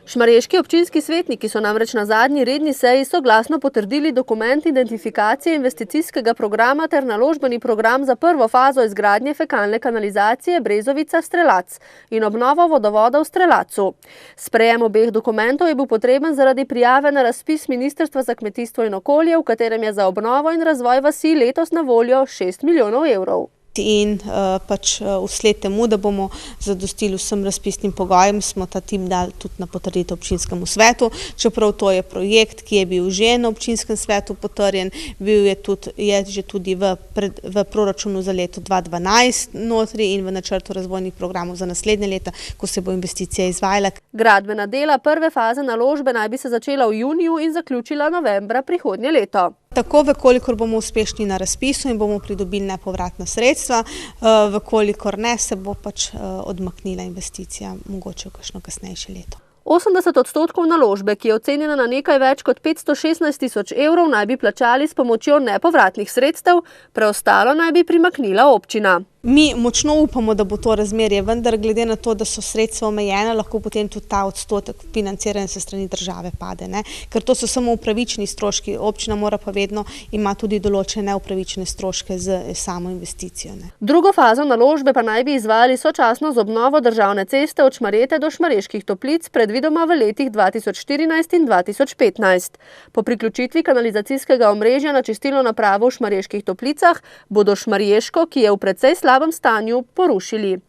Šmarješki občinski svetniki so namreč na zadnji redni seji soglasno potrdili dokument identifikacije investicijskega programa ter naložbeni program za prvo fazo izgradnje fekalne kanalizacije Brezovica-Strelac in obnovo vodovoda v Strelacu. Sprejem obeh dokumentov je bil potreben zaradi prijave na razpis Ministrstva za kmetijstvo in okolje, v katerem je za obnovo in razvoj vasi letos na voljo 6 milijonov evrov. In vsled temu, da bomo zadostili vsem razpisnim pogojem, smo ta tim dali tudi na potrditev občinskemu svetu, čeprav to je projekt, ki je bil že na občinskem svetu potrjen, bil je že tudi v proračunu za leto 2012 notri in v načrtu razvojnih programov za naslednje leta, ko se bo investicija izvajala. Gradbena dela prve faze naložbe naj bi se začela v juniju in zaključila novembra prihodnje leto. Tako, vkolikor bomo uspešni na razpisu in bomo pridobili nepovratna sredstva, vkolikor ne, se bo pač odmaknila investicija, mogoče v kakšno kasnejše leto. 80% naložbe, ki je ocenjena na nekaj več kot 516 tisoč evrov, naj bi plačali s pomočjo nepovratnih sredstev, preostalo naj bi primaknila občina. Mi močno upamo, da bo to razmerje, vendar glede na to, da so sredstva omejena, lahko potem tudi ta odstotek financiranja se strani države pade, ne? Ker to so samo upravičeni stroški, občina mora pa vedno ima tudi določene neupravičene stroške z samo investicijo. Ne? Drugo fazo naložbe pa naj bi izvajali sočasno z obnovo državne ceste od Šmarjete do Šmarjeških Toplic, predvidoma v letih 2014 in 2015. Po priključitvi kanalizacijskega omrežja na čistilno napravo v Šmarjeških Toplicah bodo Šmarješko, ki je v precej slabem stanju, porušili.